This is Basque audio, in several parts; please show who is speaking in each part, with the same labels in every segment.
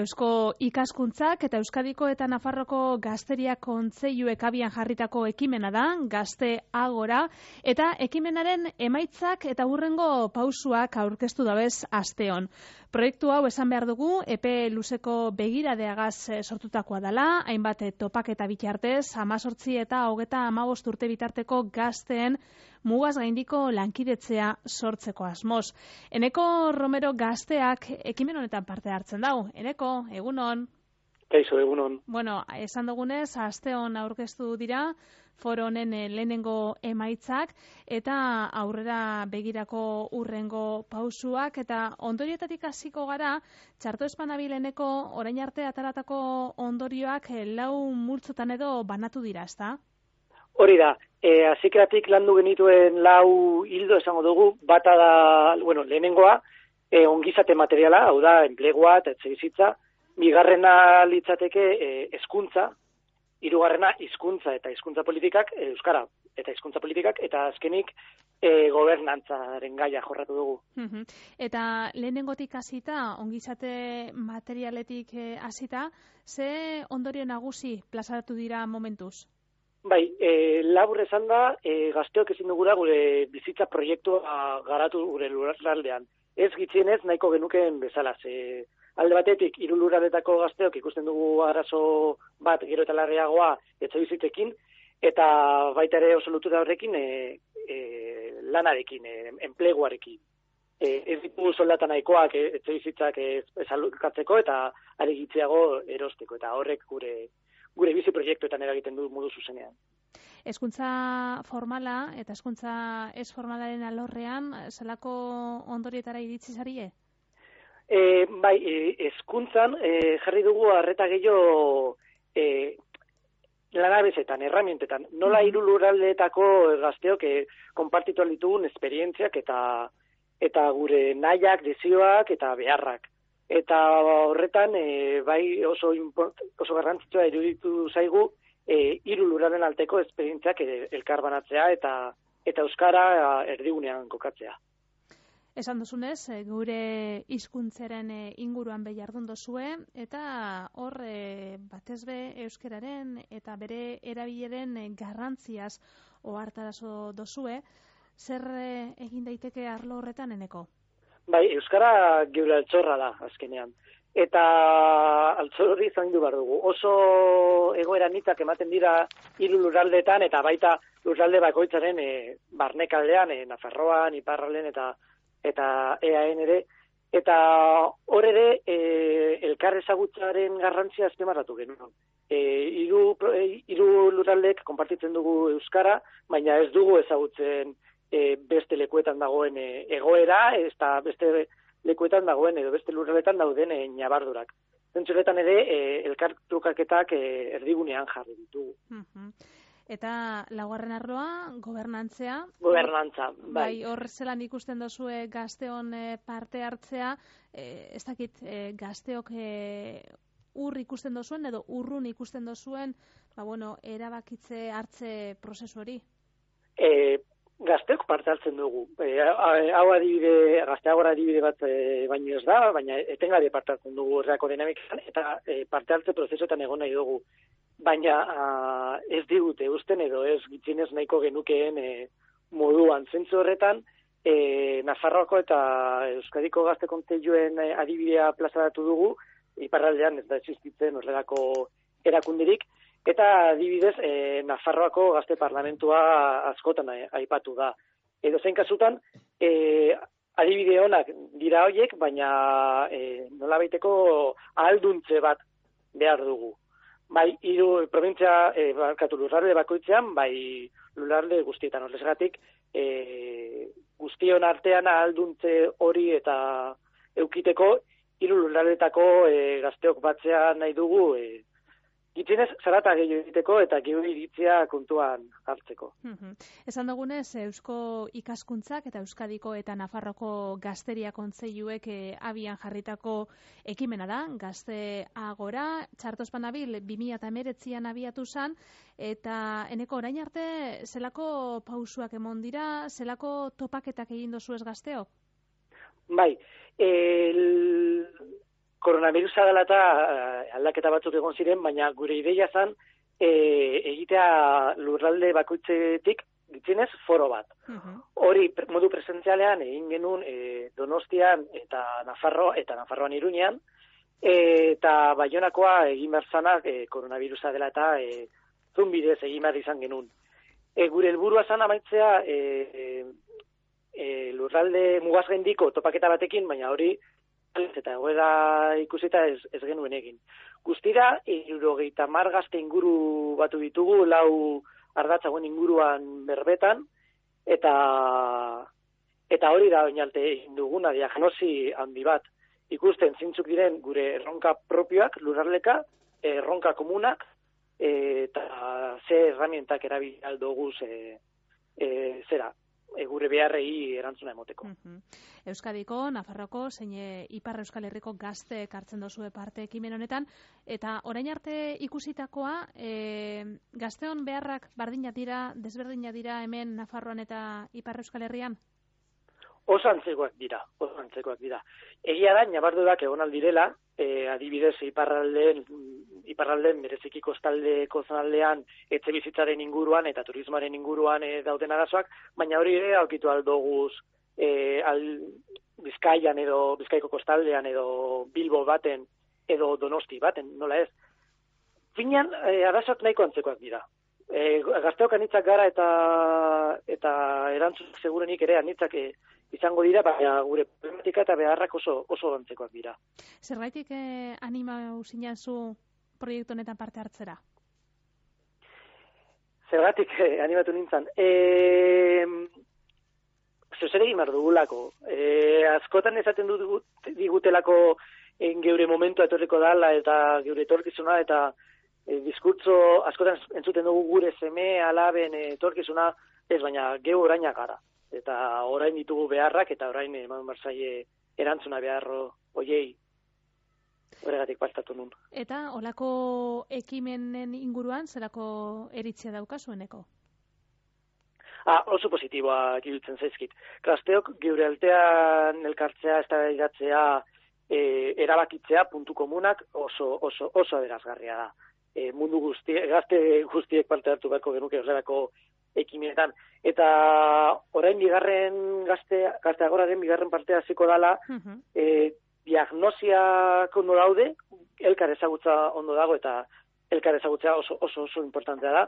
Speaker 1: Eusko Ikaskuntzak eta Euskadiko eta Nafarroko Gazteria Kontseiluek abian jarritako ekimena da, Gazte Agora, eta ekimenaren emaitzak eta hurrengo pausuak aurkeztu dabez asteon. Proiektu hau esan behar dugu, epe luzeko begiradeagaz sortutakoa dela, hainbat topaketa bitartez, 18 eta 35 urte bitarteko gazteen mugaz gaindiko lankidetzea sortzeko asmoz. Eneko Romero Gazteak ekimen honetan parte hartzen dau. Eneko, egunon?
Speaker 2: Kaixo, egunon.
Speaker 1: Bueno, esan dugunez, asteon aurkeztu dira, foro honen lehenengo emaitzak, eta aurrera begirako hurrengo pausuak, eta ondorioetatik hasiko gara, txarto espanabileneko orain arte ataratako ondorioak 4 multzotan edo banatu dira, ezta?
Speaker 2: Hori da, hasieratik landu genituen 4 hildo esango dugu, bata da, lehenengoa, ongizate materiala, hau da, enplegua eta etxebizitza, bigarrena litzateke hezkuntza, hirugarrena hizkuntza eta hizkuntza politikak, euskara eta hizkuntza politikak, eta azkenik gobernantzaren gaia jorratu dugu.
Speaker 1: Eta lehenengotik hasita, ongizate materialetik hasita, ze ondorio nagusi plazaratu dira momentuz?
Speaker 2: Bai, labur esan da, gazteok ezin dugula gure bizitza proiektua garatu gure lurraldean. Ez gitzienez nahiko genukeen bezala, alde batetik, 3 lurraldetako gazteok ikusten dugu arazo bat gero eta larriagoa etxebizitzekin, eta baita ere oso lotura horrekin lanarekin, enpleguarekin. Ez ditugu soldata nahikoak etxebizitzak ezalukatzeko eta are gitziago erosteko, eta horrek gure bizi proiektuetan eragiten du modu zuzenean.
Speaker 1: Hezkuntza formala eta hezkuntza ez formalaren alorrean, zelako ondorietara iritsi zarie?
Speaker 2: Bai, hezkuntzan jarri dugu arreta gehiago lanabesetan, erramientetan. Nola 3 lurraldeetako gazteok konpartitu ditugun esperientziak eta gure nahiak, desioak eta beharrak. Eta horretan, bai oso garrantzitsua iruditu zaigu 3 lurralden alteko esperientziak elkarbanatzea eta euskara erdigunean kokatzea.
Speaker 1: Esan duzunez, gure hizkuntzaren inguruan jardun dozue, eta hor batez be euskararen eta bere erabileren garrantziaz ohartarazo dozue, zer egin daiteke arlo horretan, Eneko?
Speaker 2: Bai, euskara geure altxorra da, azkenean. Eta altxorri zaindu behar dugu. Oso egoera nitzak ematen dira 3 lurraldeetan, eta baita lurralde bakoitzaren barnekaldean, Nafarroan, Iparralden eta EAN ere. Eta hor ere, elkar ezagutzaren garrantzia azpimarratu genuen. 3 lurraldek konpartitzen dugu euskara, baina ez dugu ezagutzen beste lekuetan dagoen egoera, eta beste lekuetan dagoen edo beste lurraletan dauden ñabardurak. Zentzuretan ere, elkartrukaketak erdigunean jarri ditugu.
Speaker 1: Eta laugarren arloa, gobernantzea.
Speaker 2: Gobernantza, bai.
Speaker 1: Hor zelan ikusten dozue gazteon parte hartzea, ez dakit gazteok ur ikusten dozuen edo urrun ikusten dozuen, erabakitze hartze prozesu hori?
Speaker 2: Gazteok parte hartzen dugu. Hau adibide, Gazteagora adibide bat baino ez da, baina etengabe parte hartzen dugu horreako dinamikan, eta parte hartze prozesuetan egon nahi dugu. Baina ez digute usten edo ez gitzinez nahiko genukeen moduan. Zentzu horretan, Nafarroako eta Euskadiko Gazte Kontseiluen adibidea plazaratu dugu, iparraldean ez da existitzen horrelako erakunderik, eta adibidez, Nafarroako Gazte Parlamentua askotan aipatu da. Edo zein kasutan, adibide onak dira horiek, baina nolabaiteko ahalduntze bat behar dugu. Bai, 3 provintzia, lurralde bakoitzean, bai lurralde guztietan horrezgatik, guztion artean ahalduntze hori eta eukiteko 3 lurraldetako gazteok batzea nahi dugu, gitzinez, zarata gehiago egiteko eta gehiago iritzia kontuan hartzeko.
Speaker 1: Esan dugunez, Eusko Ikaskuntzak eta Euskadiko eta Nafarroko Gazteria Kontseiluek abian jarritako ekimena da, Gazte Agora, txarto espanabil 2019an abiatu zen, eta Eneko orain arte zelako pausuak emon dira, zelako topaketak egin dozu ez gazteok?
Speaker 2: Bai, koronavirusa dela eta aldaketa batzuk egon ziren, baina gure ideia zen egitea lurralde bakoitzetik gitzinez foro bat. Hori modu presentzialean egin genuen Donostian eta Nafarroan Iruñean, eta Baionakoa egin behar zanak koronavirusa dela eta Zoom bidez egin behar izan genuen. Gure helburua zan amaitzea lurralde mugazgaindiko topaketa batekin, baina hori eta egoera ikusita ez genuen egin. Guztira, 70 gazte inguru batu ditugu, 4 ardatzagoen inguruan berbetan, eta hori da oinalte egin duguna diagnosi handi bat. Ikusten zintzuk diren gure erronka propioak, lurraldeka, erronka komunak, eta ze herramientak erabili aldoguz gure beharrei erantzuna emoteko.
Speaker 1: Euskadiko, Nafarroko, zein Ipar Euskal Herriko gazte hartzen dozue parte ekimen honetan, eta orain arte ikusitakoa, gazteon beharrak bardina dira, desberdina dira hemen Nafarroan eta Ipar Euskal Herrian?
Speaker 2: Oso antzekoak dira. Egia da, nabardurak egon aldirela, adibidez iparraldeen bereziki kostaldeko zonaldean etxe bizitzaren inguruan eta turismoaren inguruan dauden arazoak, baina hori ere aurkitu aldoguz Bizkaian edo Bizkaiko kostaldean edo Bilbo baten edo Donosti baten, nola ez. Finean, arazoak nahiko antzekoak dira. Gazteok anitzak gara eta erantzun segurenik ere anitzak izango dira, baina gure problematika eta beharrak oso antzekoak dira.
Speaker 1: Zergaitik anima usinan zu proiektu honetan parte hartzera?
Speaker 2: Zergatik animatu nintzen. Zer egin behar dugulako. Askotan esaten digutelako geure momentua etorriko dala eta geure etorkizuna eta diskurtso askotan entzuten dugu gure seme alaben etorkizuna, ez baina geu oraina gara. Eta orain ditugu beharrak eta orain eman barzaie erantzuna beharro hoiei. Horregatik pastatu nun.
Speaker 1: Eta olako ekimenen inguruan zerako eritzea daukazueneko?
Speaker 2: Oso positiboak iruditzen zaizkit. Gazteok geure altean elkartzea, eztabaidatzea, erabakitzea puntu komunak oso aberasgarria da. Mundu gazte guztiek parte hartu beharko genuke horrelako ekimenetan. Eta orain gazte agoraren bigarren partea hasiko dala, diagnosiak ondo daude, elkar ezagutza ondo dago eta elkar ezagutzea oso importantea da,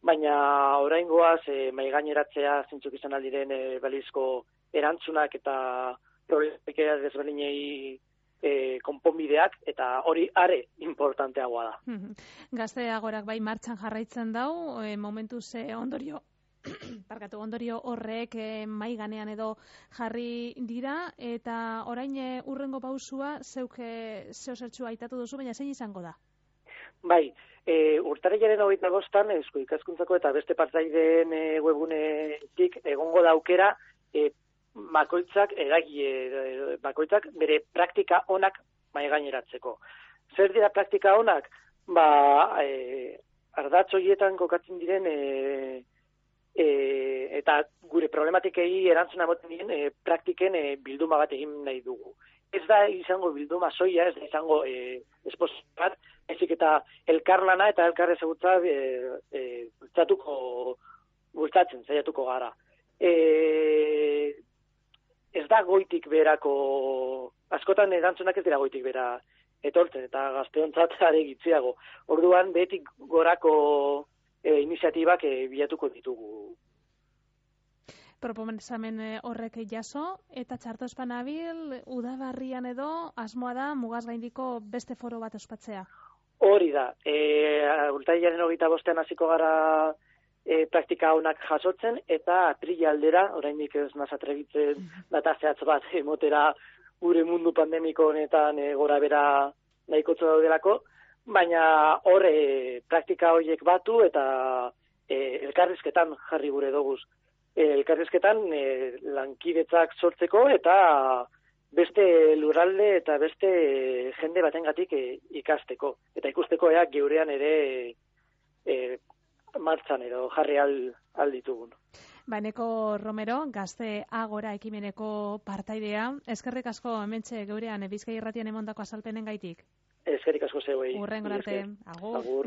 Speaker 2: baina oraingoaz maigaineratzea zintzuk izan aldiren balizko erantzunak eta problemika desberdinei konponbideak, eta hori are importanteagoa da.
Speaker 1: Gazte agorak bai martxan jarraitzen dau, momentuz ondorio horrek mai ganean edo jarri dira, eta orain urrengo pausua zeuk zeosertxua aitatu duzu, baina zein izango da?
Speaker 2: Bai, urtarrilaren 25an Eusko Ikaskuntzako eta beste partaideen webunetik egongo da aukera bakoitzak bere praktika onak maigaineratzeko. Zer dira praktika onak? Ardatz horietan kokatzen diren eta gure problematikei erantzuna ematen diren praktiken bilduma bat egin nahi dugu. Ez da izango bilduma soia, ez da izango esposio bat, ezik eta elkarlana eta elkar ezagutza bultzatzen saiatuko gara. Ez da goitik berako, askotan erantzunak ez dira goitik bera etortzen, eta gazteontzat are gitziago. Orduan, behetik gorako iniziatibak bilatuko ditugu.
Speaker 1: Proposamen horrek jaso, eta txartospan abil, udabarrian edo, asmoa da mugazgaindiko beste foro bat ospatzea?
Speaker 2: Hori da. Urtarrilaren 25an hasiko gara praktika honak jasotzen, eta atrila aldera, oraindik ez naz atrebitzen data zehatz bat emotera gure mundu pandemiko honetan gora bera nahikotzo daudelako, baina hor praktika horiek batu eta elkarrizketan jarri gure doguz. Elkarrizketan lankidetzak sortzeko eta beste lurralde eta beste jende batengatik ikasteko. Eta ikusteko geurean ere martxan edo jarri alditugun.
Speaker 1: Eneko Romero, Gazte Agora ekimeneko partaidea. Eskerrik asko hementxe geurean Bizkai Irratian emondako azalpenen gaitik.
Speaker 2: Eskerrik asko zeuei.
Speaker 1: Hurrengo arte. Agur.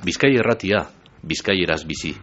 Speaker 3: Bizkai Irratia, bizkaieraz bizi.